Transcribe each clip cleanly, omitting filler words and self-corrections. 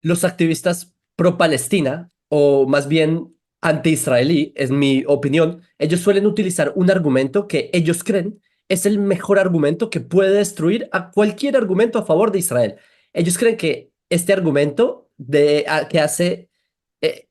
Los activistas pro-Palestina, o más bien anti-israelí, es mi opinión, ellos suelen utilizar un argumento que ellos creen es el mejor argumento que puede destruir a cualquier argumento a favor de Israel. Ellos creen que este argumento que hace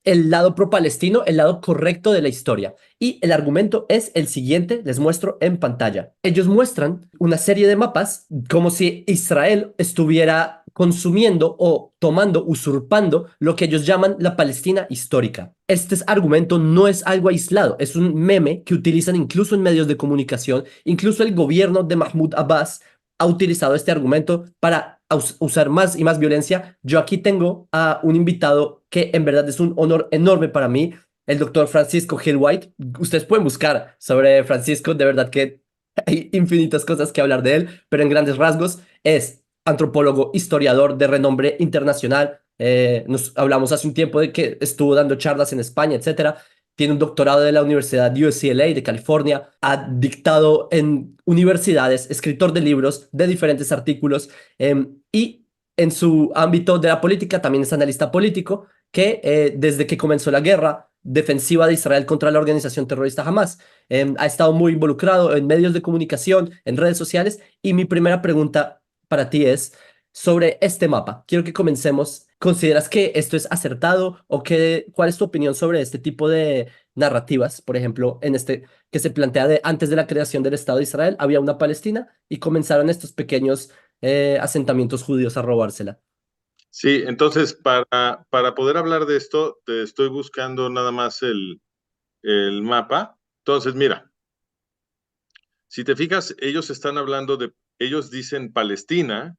el lado pro-palestino, el lado correcto de la historia. Y el argumento es el siguiente, les muestro en pantalla. Ellos muestran una serie de mapas como si Israel estuviera consumiendo o tomando, usurpando lo que ellos llaman la Palestina histórica. Este argumento no es algo aislado, es un meme que utilizan incluso en medios de comunicación, incluso el gobierno de Mahmoud Abbas ha utilizado este argumento para usar más y más violencia. Yo aquí tengo a un invitado que en verdad es un honor enorme para mí, el doctor Francisco Hill White. Ustedes pueden buscar sobre Francisco, de verdad que hay infinitas cosas que hablar de él, pero en grandes rasgos es antropólogo, historiador de renombre internacional. Nos hablamos hace un tiempo de que estuvo dando charlas en España, etcétera. Tiene un doctorado de la Universidad UCLA de California, ha dictado en universidades, escritor de libros, de diferentes artículos, y en su ámbito de la política también es analista político que desde que comenzó la guerra defensiva de Israel contra la organización terrorista Hamas, ha estado muy involucrado en medios de comunicación, en redes sociales, y mi primera pregunta para ti es sobre este mapa. Quiero que comencemos. ¿Consideras que esto es acertado o cuál es tu opinión sobre este tipo de narrativas? Por ejemplo, en este que se plantea de antes de la creación del Estado de Israel había una Palestina y comenzaron estos pequeños asentamientos judíos a robársela. Sí, entonces para poder hablar de esto, te estoy buscando nada más el mapa. Entonces, mira, si te fijas, ellos dicen Palestina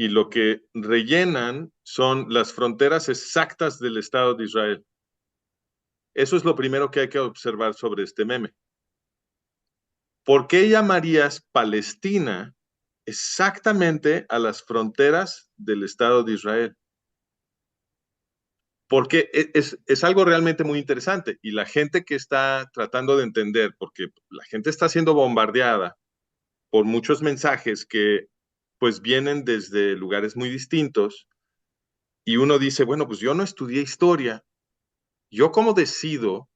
y lo que rellenan son las fronteras exactas del Estado de Israel. Eso es lo primero que hay que observar sobre este meme. ¿Por qué llamarías Palestina exactamente a las fronteras del Estado de Israel? Porque es algo realmente muy interesante y la gente que está tratando de entender, porque la gente está siendo bombardeada por muchos mensajes que pues vienen desde lugares muy distintos y uno dice, bueno, pues yo no estudié historia, yo cómo decido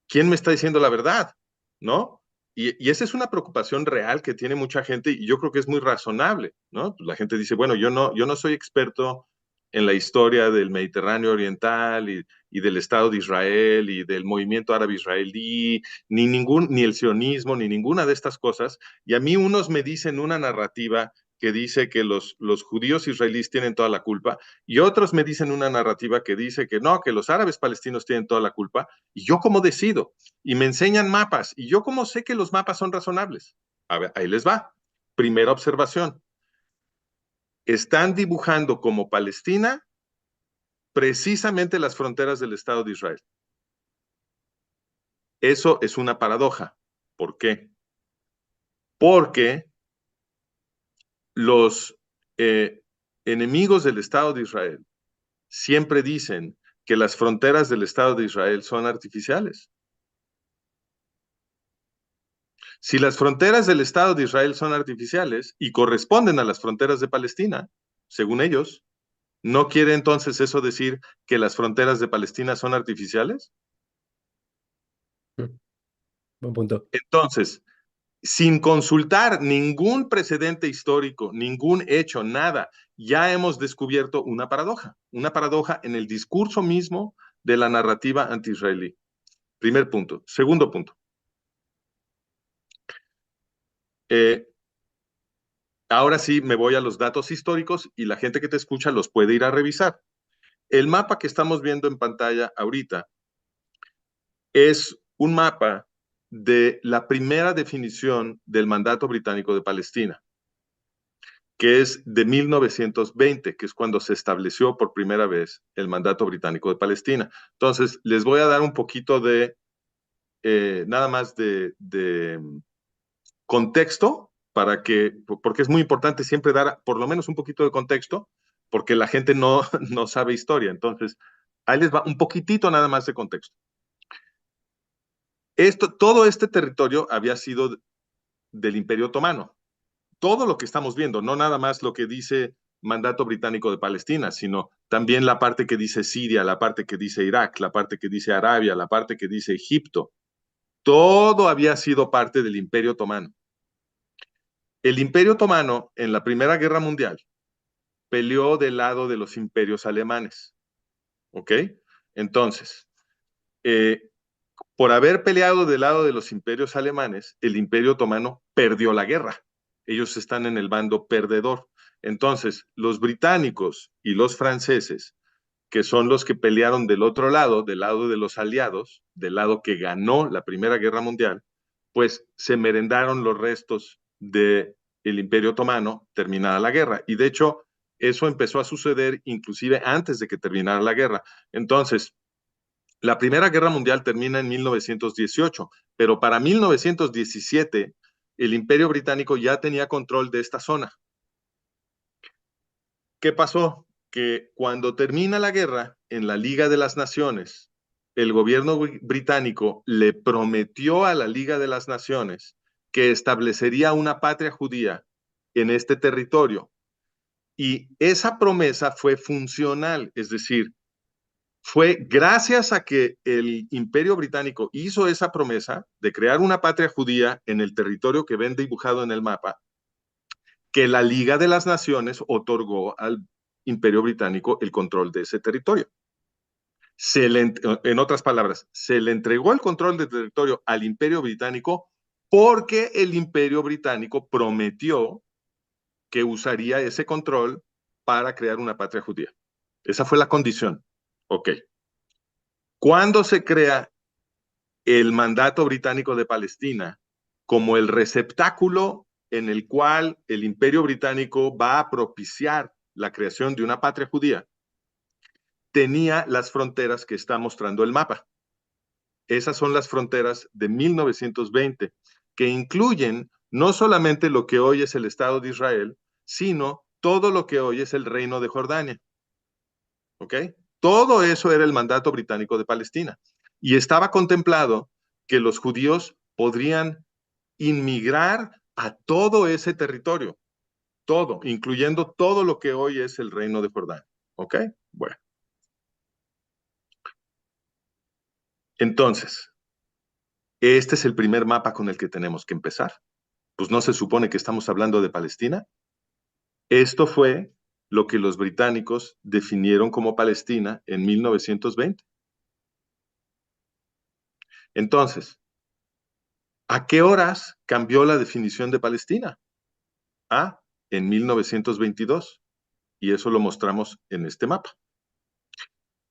quién me está diciendo la verdad, ¿no? Y esa es una preocupación real que tiene mucha gente y yo creo que es muy razonable, ¿no? Pues la gente dice, bueno, yo no soy experto en la historia del Mediterráneo Oriental y del Estado de Israel y del movimiento árabe israelí, ni el sionismo, ni ninguna de estas cosas. Y a mí unos me dicen una narrativa que dice que los judíos israelíes tienen toda la culpa y otros me dicen una narrativa que dice que no, que los árabes palestinos tienen toda la culpa. ¿Y yo cómo decido? Y me enseñan mapas. ¿Y yo cómo sé que los mapas son razonables? A ver, ahí les va. Primera observación. Están dibujando como Palestina precisamente las fronteras del Estado de Israel. Eso es una paradoja. ¿Por qué? Porque los enemigos del Estado de Israel siempre dicen que las fronteras del Estado de Israel son artificiales. Si las fronteras del Estado de Israel son artificiales y corresponden a las fronteras de Palestina, según ellos, ¿no quiere entonces eso decir que las fronteras de Palestina son artificiales? Mm, buen punto. Entonces, sin consultar ningún precedente histórico, ningún hecho, nada, ya hemos descubierto una paradoja en el discurso mismo de la narrativa anti-israelí. Primer punto. Segundo punto. Eh, Ahora sí me voy a los datos históricos y la gente que te escucha los puede ir a revisar. El mapa que estamos viendo en pantalla ahorita es un mapa de la primera definición del mandato británico de Palestina, que es de 1920, que es cuando se estableció por primera vez el mandato británico de Palestina. Entonces, les voy a dar un poquito de, nada más de contexto, porque es muy importante siempre dar por lo menos un poquito de contexto, porque la gente no, no sabe historia. Entonces, ahí les va un poquitito nada más de contexto. Todo este territorio había sido del Imperio Otomano. Todo lo que estamos viendo, no nada más lo que dice mandato británico de Palestina, sino también la parte que dice Siria, la parte que dice Irak, la parte que dice Arabia, la parte que dice Egipto. Todo había sido parte del Imperio Otomano. El Imperio Otomano en la Primera Guerra Mundial peleó del lado de los imperios alemanes. ¿Ok? Entonces, eh, por haber peleado del lado de los imperios alemanes, el Imperio Otomano perdió la guerra. Ellos están en el bando perdedor. Entonces, los británicos y los franceses, que son los que pelearon del lado de los aliados, del lado que ganó la Primera Guerra Mundial, pues se merendaron los restos del Imperio Otomano terminada la guerra. Y de hecho, eso empezó a suceder inclusive antes de que terminara la guerra. Entonces, la Primera Guerra Mundial termina en 1918, pero para 1917 el Imperio Británico ya tenía control de esta zona. ¿Qué pasó? Que cuando termina la guerra en la Liga de las Naciones, el gobierno británico le prometió a la Liga de las Naciones que establecería una patria judía en este territorio. Y esa promesa fue funcional, es decir, fue gracias a que el Imperio Británico hizo esa promesa de crear una patria judía en el territorio que ven dibujado en el mapa, que la Liga de las Naciones otorgó al Imperio Británico el control de ese territorio. En otras palabras, se le entregó el control del territorio al Imperio Británico porque el Imperio Británico prometió que usaría ese control para crear una patria judía. Esa fue la condición. Ok. ¿Cuándo se crea el mandato británico de Palestina como el receptáculo en el cual el Imperio Británico va a propiciar la creación de una patria judía? Tenía las fronteras que está mostrando el mapa. Esas son las fronteras de 1920, que incluyen no solamente lo que hoy es el Estado de Israel, sino todo lo que hoy es el Reino de Jordania. ¿Ok? Todo eso era el mandato británico de Palestina. Y estaba contemplado que los judíos podrían inmigrar a todo ese territorio, todo, incluyendo todo lo que hoy es el Reino de Jordania. ¿Ok? Bueno. Entonces, este es el primer mapa con el que tenemos que empezar. Pues no se supone que estamos hablando de Palestina. Esto fue lo que los británicos definieron como Palestina en 1920. Entonces, ¿a qué horas cambió la definición de Palestina? Ah, en 1922. Y eso lo mostramos en este mapa.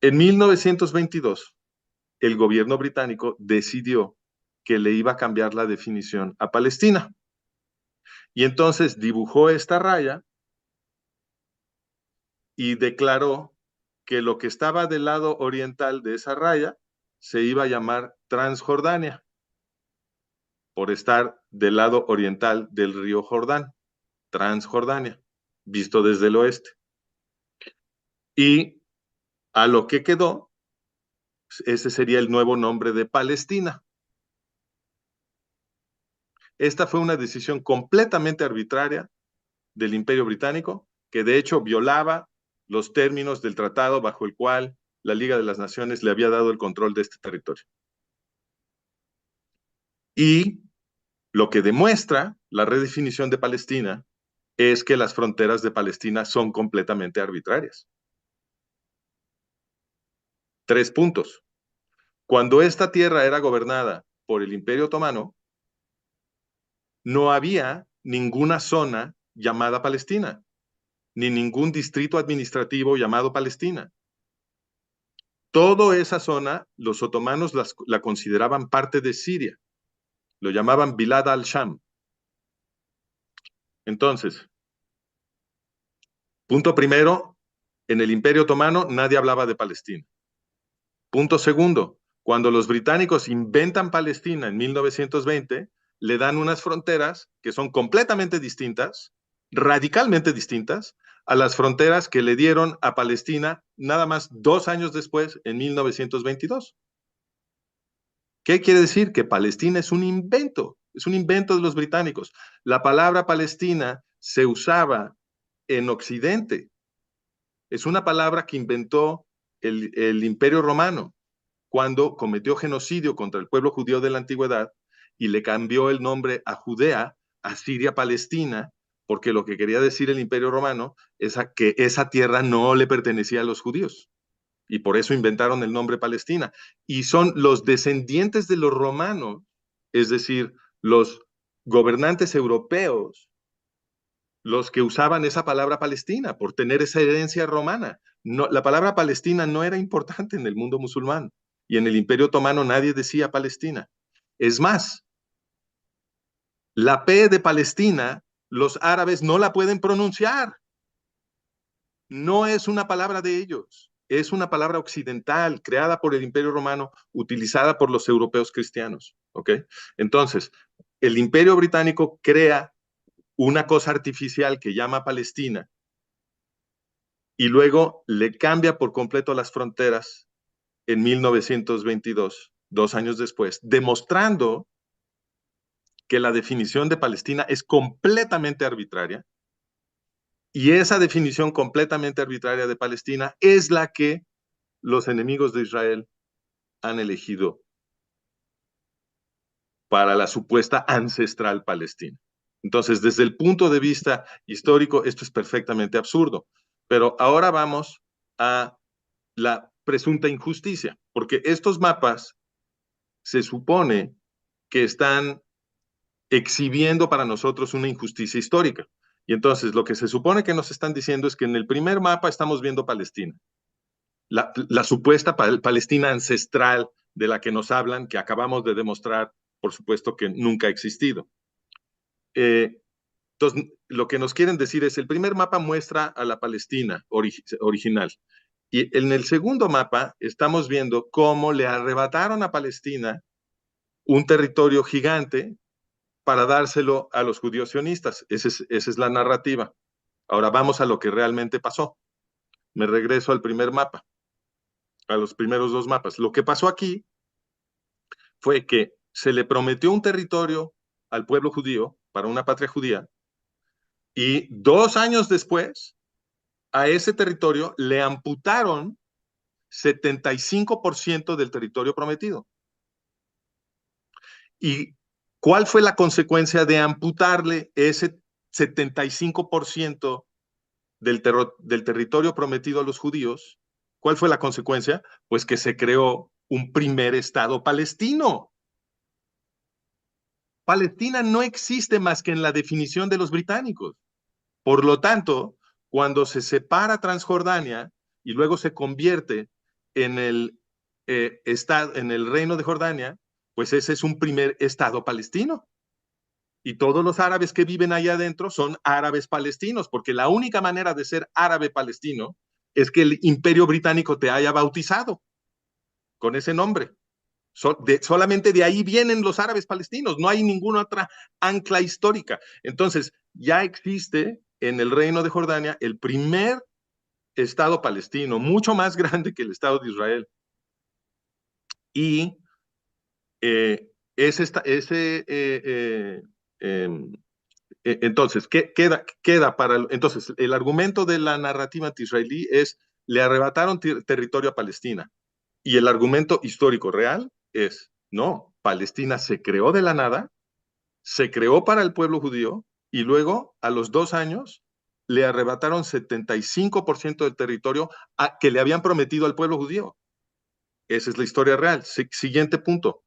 En 1922, el gobierno británico decidió que le iba a cambiar la definición a Palestina. Y entonces dibujó esta raya y declaró que lo que estaba del lado oriental de esa raya se iba a llamar Transjordania, por estar del lado oriental del río Jordán, Transjordania, visto desde el oeste. Y a lo que quedó, ese sería el nuevo nombre de Palestina. Esta fue una decisión completamente arbitraria del Imperio Británico, que de hecho violaba los términos del tratado bajo el cual la Liga de las Naciones le había dado el control de este territorio. Y lo que demuestra la redefinición de Palestina es que las fronteras de Palestina son completamente arbitrarias. 3 puntos. Cuando esta tierra era gobernada por el Imperio Otomano, no había ninguna zona llamada Palestina, ni ningún distrito administrativo llamado Palestina. Toda esa zona, los otomanos la consideraban parte de Siria. Lo llamaban Bilad al-Sham. Entonces, punto primero, en el Imperio Otomano nadie hablaba de Palestina. Punto segundo, cuando los británicos inventan Palestina en 1920, le dan unas fronteras que son completamente distintas, radicalmente distintas, a las fronteras que le dieron a Palestina nada más 2 años después, en 1922. ¿Qué quiere decir? Que Palestina es un invento de los británicos. La palabra Palestina se usaba en Occidente. Es una palabra que inventó el Imperio Romano cuando cometió genocidio contra el pueblo judío de la antigüedad y le cambió el nombre a Judea, a Siria-Palestina, porque lo que quería decir el Imperio Romano es que esa tierra no le pertenecía a los judíos. Y por eso inventaron el nombre Palestina. Y son los descendientes de los romanos, es decir, los gobernantes europeos, los que usaban esa palabra Palestina por tener esa herencia romana. No, la palabra Palestina no era importante en el mundo musulmán y en el Imperio Otomano nadie decía Palestina. Es más, la P de Palestina, los árabes no la pueden pronunciar. No es una palabra de ellos, es una palabra occidental creada por el Imperio Romano, utilizada por los europeos cristianos. ¿Ok? Entonces, el Imperio Británico crea una cosa artificial que llama Palestina y luego le cambia por completo las fronteras en 1922, 2 años después, demostrando que la definición de Palestina es completamente arbitraria y esa definición completamente arbitraria de Palestina es la que los enemigos de Israel han elegido para la supuesta ancestral Palestina. Entonces, desde el punto de vista histórico, esto es perfectamente absurdo. Pero ahora vamos a la presunta injusticia, porque estos mapas se supone que están exhibiendo para nosotros una injusticia histórica. Y entonces lo que se supone que nos están diciendo es que en el primer mapa estamos viendo Palestina, la supuesta Palestina ancestral de la que nos hablan, que acabamos de demostrar, por supuesto, que nunca ha existido. Entonces, lo que nos quieren decir es, el primer mapa muestra a la Palestina original. Y en el segundo mapa estamos viendo cómo le arrebataron a Palestina un territorio gigante para dárselo a los judíos sionistas. Esa es la narrativa. Ahora vamos a lo que realmente pasó. Me regreso al primer mapa, a los primeros dos mapas. Lo que pasó aquí fue que se le prometió un territorio al pueblo judío para una patria judía y 2 años después a ese territorio le amputaron 75% del territorio prometido. ¿Y cuál fue la consecuencia de amputarle ese 75% del territorio prometido a los judíos? ¿Cuál fue la consecuencia? Pues que se creó un primer Estado palestino. Palestina no existe más que en la definición de los británicos. Por lo tanto, cuando se separa Transjordania y luego se convierte en en el reino de Jordania, pues ese es un primer Estado palestino. Y todos los árabes que viven allá adentro son árabes palestinos, porque la única manera de ser árabe palestino es que el Imperio Británico te haya bautizado con ese nombre. Solamente de ahí vienen los árabes palestinos, no hay ninguna otra ancla histórica. Entonces, ya existe en el reino de Jordania el primer Estado palestino, mucho más grande que el Estado de Israel. Y entonces, ¿qué queda para? Entonces, el argumento de la narrativa anti-israelí es, le arrebataron territorio a Palestina. Y el argumento histórico real es, no, Palestina se creó de la nada, se creó para el pueblo judío y luego, a los 2 años, le arrebataron 75% del territorio que le habían prometido al pueblo judío. Esa es la historia real. Siguiente punto.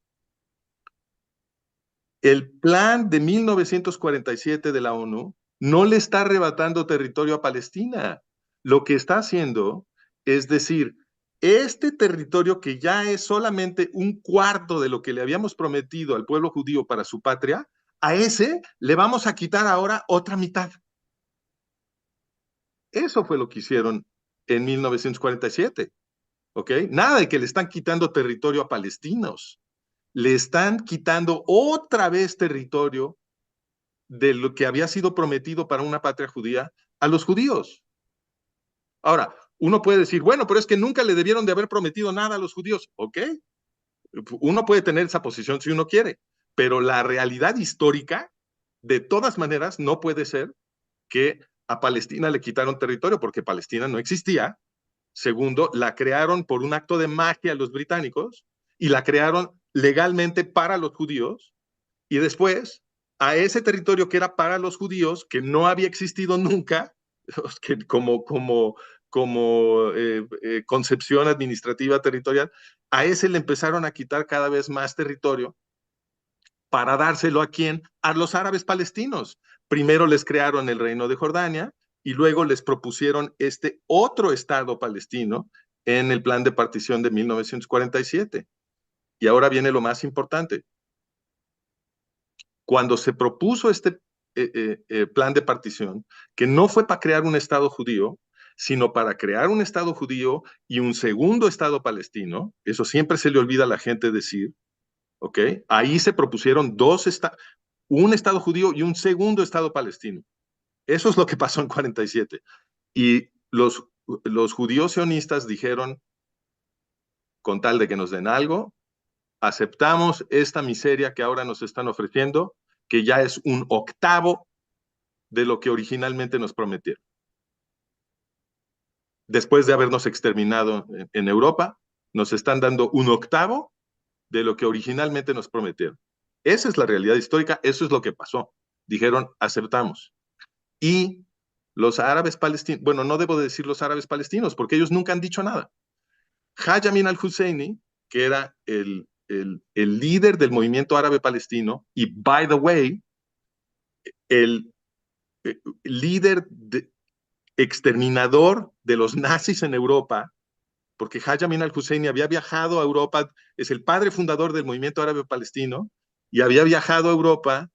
El plan de 1947 de la ONU no le está arrebatando territorio a Palestina. Lo que está haciendo es decir, este territorio que ya es solamente un cuarto de lo que le habíamos prometido al pueblo judío para su patria, a ese le vamos a quitar ahora otra mitad. Eso fue lo que hicieron en 1947. ¿Ok? Nada de que le están quitando territorio a palestinos. Le están quitando otra vez territorio de lo que había sido prometido para una patria judía a los judíos. Ahora, uno puede decir, bueno, pero es que nunca le debieron de haber prometido nada a los judíos. Ok, uno puede tener esa posición si uno quiere, pero la realidad histórica, de todas maneras, no puede ser que a Palestina le quitaron territorio porque Palestina no existía. Segundo, la crearon por un acto de magia los británicos y la crearon legalmente para los judíos. Y después, a ese territorio que era para los judíos, que no había existido nunca, que como concepción administrativa territorial, a ese le empezaron a quitar cada vez más territorio para dárselo a quién, a los árabes palestinos. Primero les crearon el reino de Jordania y luego les propusieron este otro estado palestino en el plan de partición de 1947. Y ahora viene lo más importante. Cuando se propuso este plan de partición, que no fue para crear un estado judío, sino para crear un estado judío y un segundo estado palestino, eso siempre se le olvida a la gente decir, ¿ok? Ahí se propusieron un estado judío y un segundo estado palestino. Eso es lo que pasó en 47. Y los judíos sionistas dijeron, con tal de que nos den algo, aceptamos esta miseria que ahora nos están ofreciendo, que ya es un octavo de lo que originalmente nos prometieron. Después de habernos exterminado en Europa, nos están dando un octavo de lo que originalmente nos prometieron. Esa es la realidad histórica, eso es lo que pasó. Dijeron, aceptamos. Y los árabes palestinos, bueno, no debo decir los árabes palestinos, porque ellos nunca han dicho nada. Haj Amin al-Husseini, que era el líder del movimiento árabe palestino, y by the way, el líder exterminador de los nazis en Europa, porque Haj Amin al-Husseini había viajado a Europa, es el padre fundador del movimiento árabe palestino, y había viajado a Europa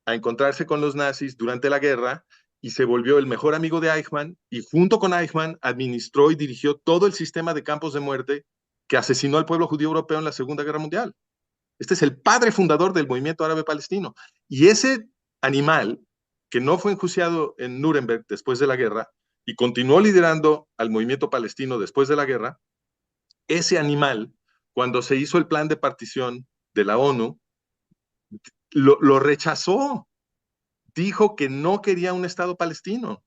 a encontrarse con los nazis durante la guerra y se volvió el mejor amigo de Eichmann y junto con Eichmann administró y dirigió todo el sistema de campos de muerte que asesinó al pueblo judío europeo en la Segunda Guerra Mundial. Este es el padre fundador del movimiento árabe palestino. Y ese animal, que no fue enjuiciado en Nuremberg después de la guerra y continuó liderando al movimiento palestino después de la guerra, ese animal, cuando se hizo el plan de partición de la ONU, lo rechazó. Dijo que no quería un Estado palestino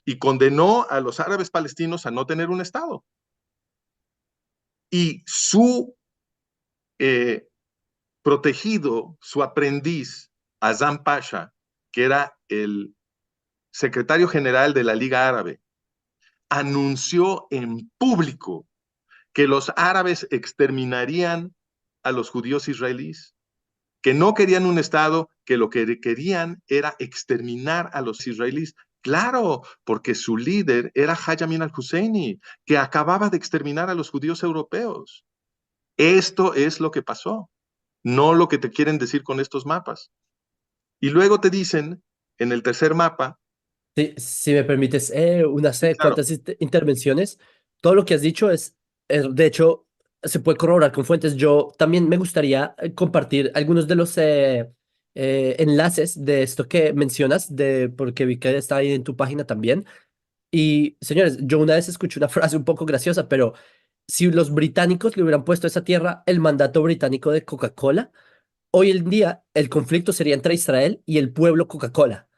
y condenó a los árabes palestinos a no tener un Estado. Y su eh, protegido, su aprendiz, Azam Pasha, que era el secretario general de la Liga Árabe, anunció en público que los árabes exterminarían a los judíos israelíes, que no querían un Estado, que lo que querían era exterminar a los israelíes. Claro, porque su líder era Haj Amin al-Husseini, que acababa de exterminar a los judíos europeos. Esto es lo que pasó, no lo que te quieren decir con estos mapas. Y luego te dicen, en el tercer mapa, Si me permites, unas sí, claro, cuantas intervenciones. Todo lo que has dicho de hecho, se puede corroborar con fuentes. Yo también me gustaría compartir algunos de los enlaces de esto que mencionas, porque vi que está ahí en tu página también. Y señores, yo una vez escuché una frase un poco graciosa, pero si los británicos le hubieran puesto a esa tierra el mandato británico de Coca-Cola, hoy en día el conflicto sería entre Israel y el pueblo Coca-Cola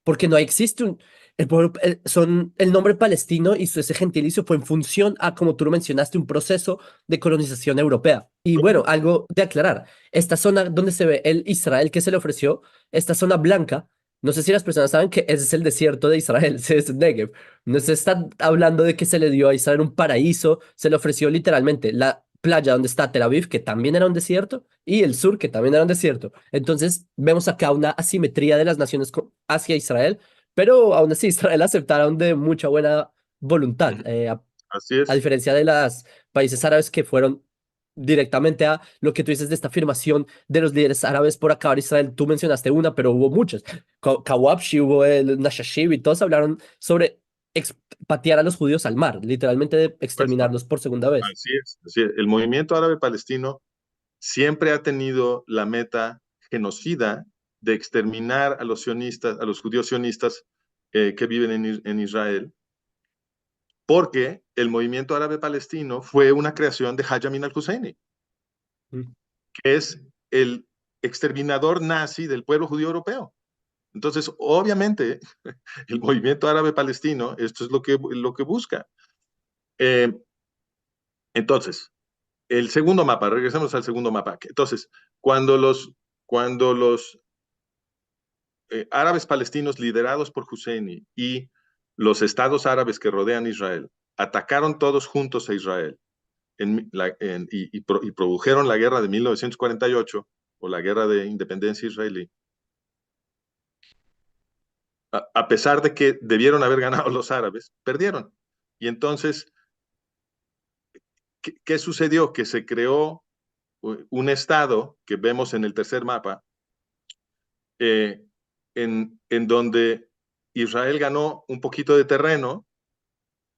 porque no existe el pueblo, el nombre palestino y ese gentilicio fue en función a, como tú lo mencionaste, un proceso de colonización europea. Y bueno, algo de aclarar, esta zona donde se ve el Israel que se le ofreció, esta zona blanca, no sé si las personas saben que ese es el desierto de Israel, ese es Negev. No se está hablando de que se le dio a Israel un paraíso, se le ofreció literalmente la playa donde está Tel Aviv, que también era un desierto, y el sur, que también era un desierto. Entonces, vemos acá una asimetría de las naciones hacia Israel, pero aún así Israel aceptaron de mucha buena voluntad, así a es. diferencia de los países árabes que fueron directamente a lo que tú dices de esta afirmación de los líderes árabes por acabar Israel. Tú mencionaste una, pero hubo muchas. Kawabshi, hubo el Nashashib y todos hablaron sobre patear a los judíos al mar, literalmente de Puesto. exterminarlos por segunda vez. Así es. Así es. El movimiento árabe palestino siempre ha tenido la meta genocida de exterminar a los sionistas, a los judíos sionistas que viven en Israel, porque el movimiento árabe palestino fue una creación de Haj Amin al-Husseini, Mm. que es el exterminador nazi del pueblo judío europeo. Entonces, obviamente, el movimiento árabe palestino, esto es lo que busca. Eh, entonces, el segundo mapa, regresemos al segundo mapa. Entonces, cuando los árabes palestinos liderados por Husseini y los estados árabes que rodean Israel atacaron todos juntos a Israel y produjeron la guerra de 1948 o la guerra de independencia israelí, a pesar de que debieron haber ganado los árabes, perdieron. Y entonces, ¿qué sucedió? Que se creó un estado que vemos en el tercer mapa, eh, en donde Israel ganó un poquito de terreno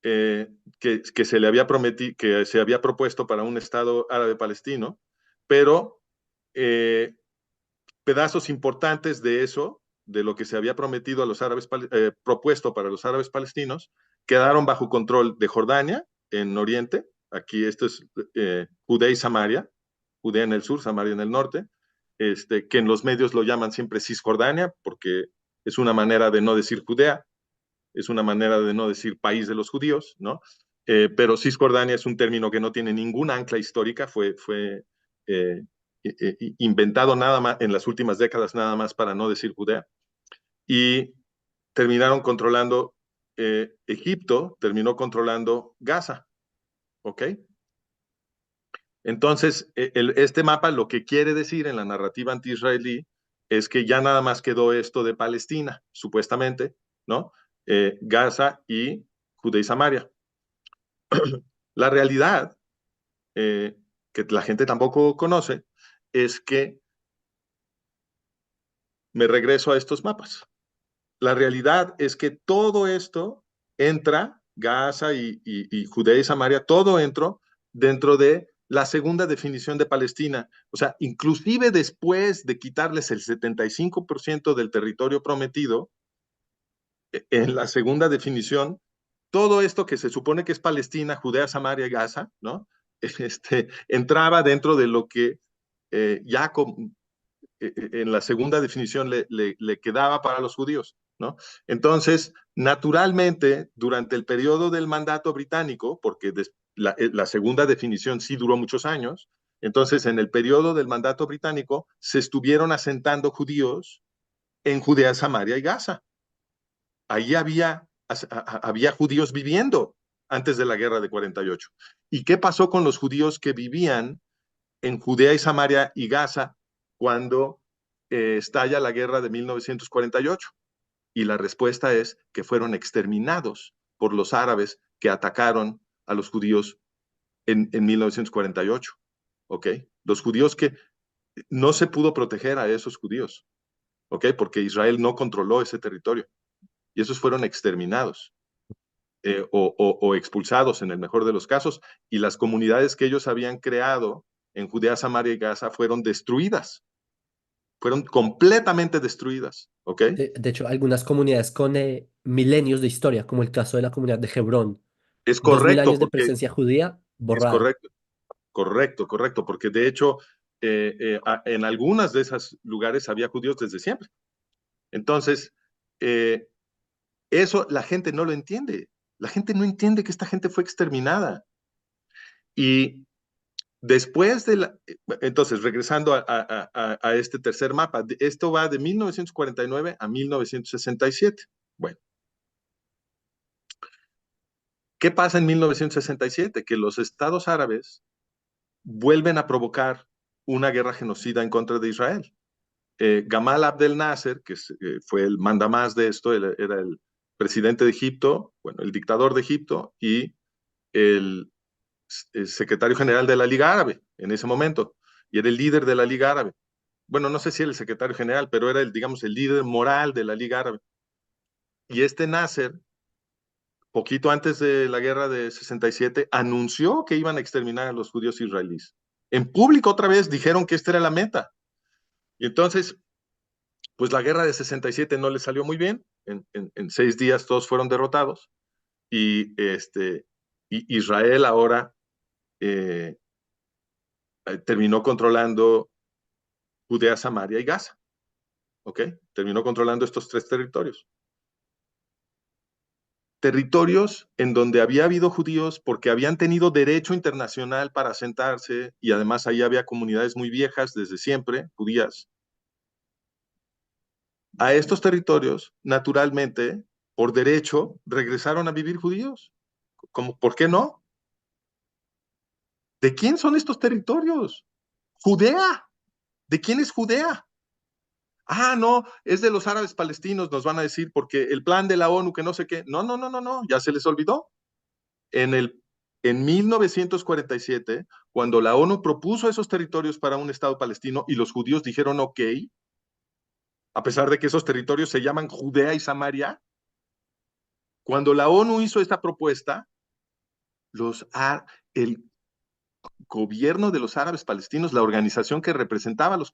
que se le había prometido, que se había propuesto para un Estado árabe palestino, pero eh, pedazos importantes de eso, de lo que se había prometido a los árabes, propuesto para los árabes palestinos, quedaron bajo control de Jordania en Oriente. Aquí esto es Judea y Samaria, Judea en el sur, Samaria en el norte, que en los medios lo llaman siempre Cisjordania, porque es una manera de no decir Judea, es una manera de no decir país de los judíos, ¿no? Pero Cisjordania es un término que no tiene ninguna ancla histórica, fue inventado nada más en las últimas décadas nada más para no decir Judea, y terminaron controlando Egipto, terminó controlando Gaza, ¿ok? Entonces, este mapa lo que quiere decir en la narrativa anti-israelí es que ya nada más quedó esto de Palestina, supuestamente, ¿no? Gaza y Judea y Samaria. La realidad, que la gente tampoco conoce, es que me regreso a estos mapas. La realidad es que todo esto entra, Gaza y Judea y Samaria, todo entró dentro de la segunda definición de Palestina. O sea, inclusive después de quitarles el 75% del territorio prometido, en la segunda definición, todo esto que se supone que es Palestina, Judea, Samaria y Gaza, ¿no? Entraba dentro de lo que ya en la segunda definición le quedaba para los judíos, ¿no? Entonces, naturalmente, durante el periodo del mandato británico, porque la segunda definición sí duró muchos años, entonces en el periodo del mandato británico se estuvieron asentando judíos en Judea, Samaria y Gaza. Ahí había judíos viviendo antes de la guerra de 48. ¿Y qué pasó con los judíos que vivían en Judea y Samaria y Gaza cuando estalla la guerra de 1948? Y la respuesta es que fueron exterminados por los árabes que atacaron a los judíos en 1948. ¿Ok? Los judíos que no se pudo proteger a esos judíos, ¿ok? Porque Israel no controló ese territorio y esos fueron exterminados. O expulsados en el mejor de los casos, y las comunidades que ellos habían creado en Judea, Samaria y Gaza fueron destruidas, fueron completamente destruidas, ¿ok? De hecho, algunas comunidades con milenios de historia, como el caso de la comunidad de Hebrón, Es 2000 años correcto, de porque presencia judía es borrada. correcto, correcto, porque de hecho en algunas de esos lugares había judíos desde siempre. Entonces, eh, eso la gente no lo entiende. La gente no entiende que esta gente fue exterminada. Y después de entonces, regresando a este tercer mapa, esto va de 1949 a 1967. Bueno, ¿qué pasa en 1967? Que los estados árabes vuelven a provocar una guerra genocida en contra de Israel. Gamal Abdel Nasser, que fue el mandamás de esto, era el presidente de Egipto, bueno, el dictador de Egipto y el, el secretario general de la Liga Árabe en ese momento, y era el líder de la Liga Árabe. Bueno, no sé si era el secretario general, pero era digamos, el líder moral de la Liga Árabe. Y este Nasser, poquito antes de la guerra de 67, anunció que iban a exterminar a los judíos israelíes. En público otra vez dijeron que esta era la meta. Y entonces, pues la guerra de 67 no le salió muy bien. En 6 días todos fueron derrotados. Y Israel ahora eh, terminó controlando Judea, Samaria y Gaza. ¿ok? Terminó controlando estos 3 territorios. Territorios en donde había habido judíos porque habían tenido derecho internacional para asentarse y además ahí había comunidades muy viejas desde siempre, judías. A estos territorios, naturalmente, por derecho, regresaron a vivir judíos. ¿Cómo, por qué no? ¿De quién son estos territorios? Judea. ¿De quién es Judea? Ah, no, es de los árabes palestinos, nos van a decir, porque el plan de la ONU, que no sé qué. No, no, no, no, no, ya se les olvidó. En, el, en 1947, cuando la ONU propuso esos territorios para un Estado palestino y los judíos dijeron ok, a pesar de que esos territorios se llaman Judea y Samaria, cuando la ONU hizo esta propuesta, los, el gobierno de los árabes palestinos, la organización que representaba a los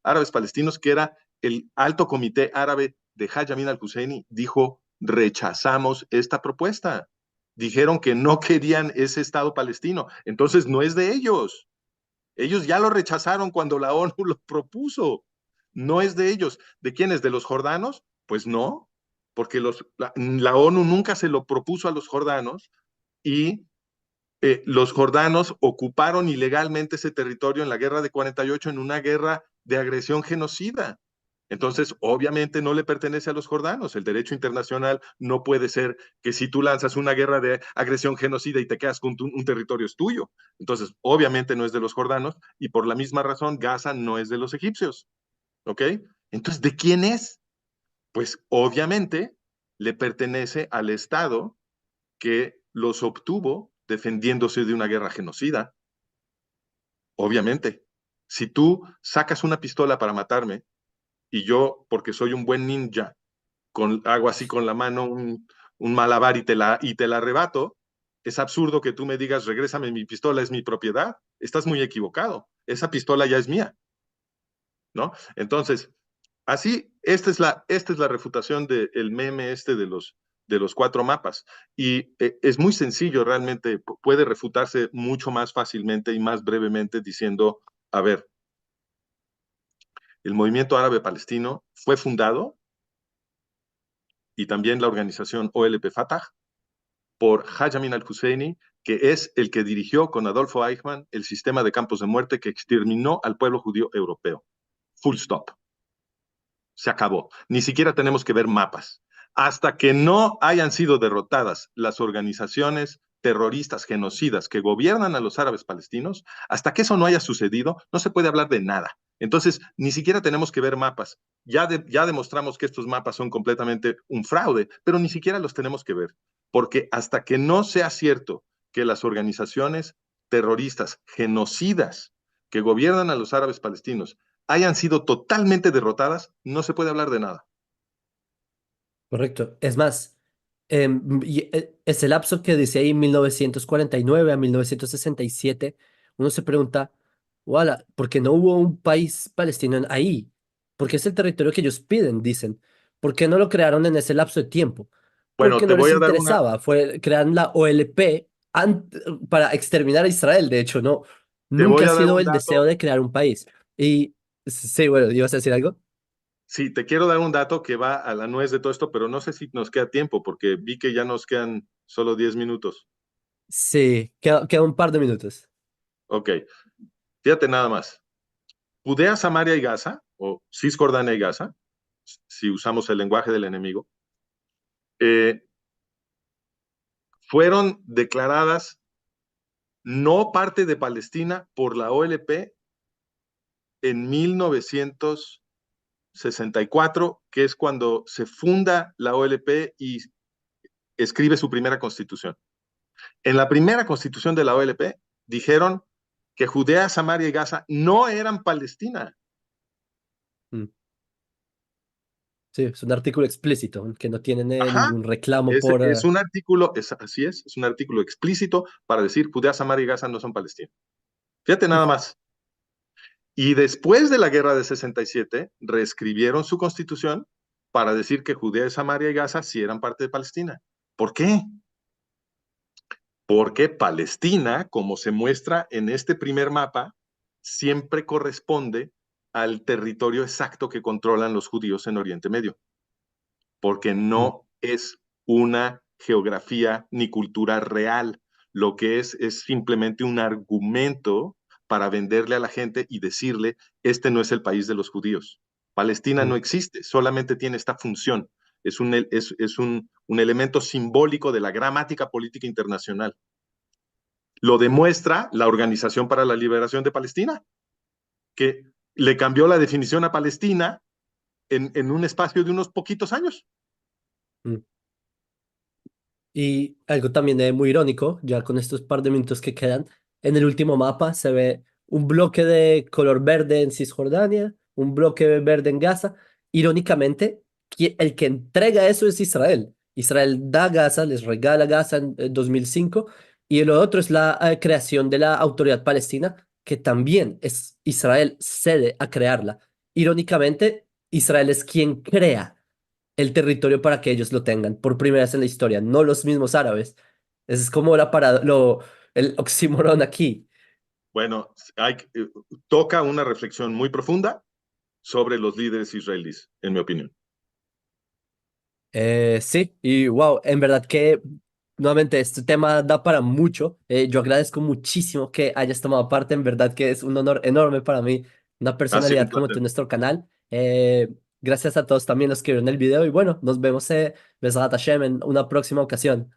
árabes palestinos, que era el Alto Comité Árabe de Haj Amin al-Husseini, dijo, rechazamos esta propuesta. Dijeron que no querían ese Estado palestino. Entonces no es de ellos. Ellos ya lo rechazaron cuando la ONU lo propuso. No es de ellos. ¿De quiénes? ¿De los jordanos? Pues no, porque la ONU nunca se lo propuso a los jordanos y los jordanos ocuparon ilegalmente ese territorio en la guerra de 48, en una guerra de agresión genocida. Entonces, obviamente no le pertenece a los jordanos. El derecho internacional no puede ser que si tú lanzas una guerra de agresión genocida y te quedas con un territorio es tuyo. Entonces, obviamente no es de los jordanos y por la misma razón Gaza no es de los egipcios. ¿Ok? Entonces, ¿de quién es? Pues obviamente le pertenece al Estado que los obtuvo defendiéndose de una guerra genocida. Obviamente, si tú sacas una pistola para matarme y yo, porque soy un buen ninja, hago así con la mano un malabar y te la arrebato, es absurdo que tú me digas, regrésame mi pistola, es mi propiedad. Estás muy equivocado. Esa pistola ya es mía, ¿no? Entonces, así, esta es la refutación del meme este de los 4 mapas. Y es muy sencillo, realmente puede refutarse mucho más fácilmente y más brevemente diciendo, a ver, el movimiento árabe palestino fue fundado y también la organización OLP Fatah por Haj Amin al-Husseini, que es el que dirigió con Adolfo Eichmann el sistema de campos de muerte que exterminó al pueblo judío europeo. Full stop. Se acabó. Ni siquiera tenemos que ver mapas. Hasta que no hayan sido derrotadas las organizaciones terroristas genocidas que gobiernan a los árabes palestinos, hasta que eso no haya sucedido, no se puede hablar de nada. Entonces, ni siquiera tenemos que ver mapas. Ya demostramos que estos mapas son completamente un fraude, pero ni siquiera los tenemos que ver, porque hasta que no sea cierto que las organizaciones terroristas genocidas que gobiernan a los árabes palestinos hayan sido totalmente derrotadas, no se puede hablar de nada. Correcto. Es más, ese lapso que dice ahí 1949 a 1967, uno se pregunta, "Wala, ¿por qué no hubo un país palestino ahí? Porque es el territorio que ellos piden, dicen. ¿Por qué no lo crearon en ese lapso de tiempo? Bueno, Porque no les interesaba. Crearon la OLP para exterminar a Israel, de hecho, no. te Nunca voy ha a dar sido un el deseo dato, de crear un país. Y sí, bueno, ¿ibas a decir algo? sí, te quiero dar un dato que va a la nuez de todo esto, pero no sé si nos queda tiempo, porque vi que ya nos quedan solo 10 minutos. Sí, queda un par de minutos. Ok, fíjate nada más. Judea, Samaria y Gaza, o Cisjordania y Gaza, si usamos el lenguaje del enemigo, eh, fueron declaradas no parte de Palestina por la OLP en 1964, que es cuando se funda la OLP y escribe su primera constitución. En la primera constitución de la OLP dijeron que Judea, Samaria y Gaza no eran Palestina. Mm. Sí, es un artículo explícito, que no tienen Ajá. ningún reclamo Es, por... es un artículo, así es un artículo explícito para decir Judea, Samaria y Gaza no son Palestina. Fíjate nada más. Y después de la guerra de 67, reescribieron su constitución para decir que Judea, Samaria y Gaza sí eran parte de Palestina. ¿Por qué? Porque Palestina, como se muestra en este primer mapa, siempre corresponde al territorio exacto que controlan los judíos en Oriente Medio, porque Mm, no es una geografía ni cultura real. Lo que es simplemente un argumento para venderle a la gente y decirle, este no es el país de los judíos. Palestina no mm, existe, solamente tiene esta función. Es un elemento simbólico de la gramática política internacional. Lo demuestra la Organización para la Liberación de Palestina, que le cambió la definición a Palestina en un espacio de unos poquitos años. mm. Y algo también muy irónico, ya con estos par de minutos que quedan, en el último mapa se ve un bloque de color verde en Cisjordania, un bloque verde en Gaza. Irónicamente, el que entrega eso es Israel. Israel da Gaza, les regala Gaza en 2005, y el otro es la creación de la Autoridad Palestina, que también es Israel cede a crearla. Irónicamente, Israel es quien crea el territorio para que ellos lo tengan por primera vez en la historia, no los mismos árabes. Ese es como el oxímoron aquí. Bueno, toca una reflexión muy profunda sobre los líderes israelíes, en mi opinión. Sí, y wow, en verdad que nuevamente este tema da para mucho. Yo agradezco muchísimo que hayas tomado parte, en verdad que es un honor enorme para mí, una Ha sido personalidad un como tú placer. en nuestro canal. Gracias a todos también los que vieron el video y bueno, nos vemos, Besrat Hashem, en una próxima ocasión.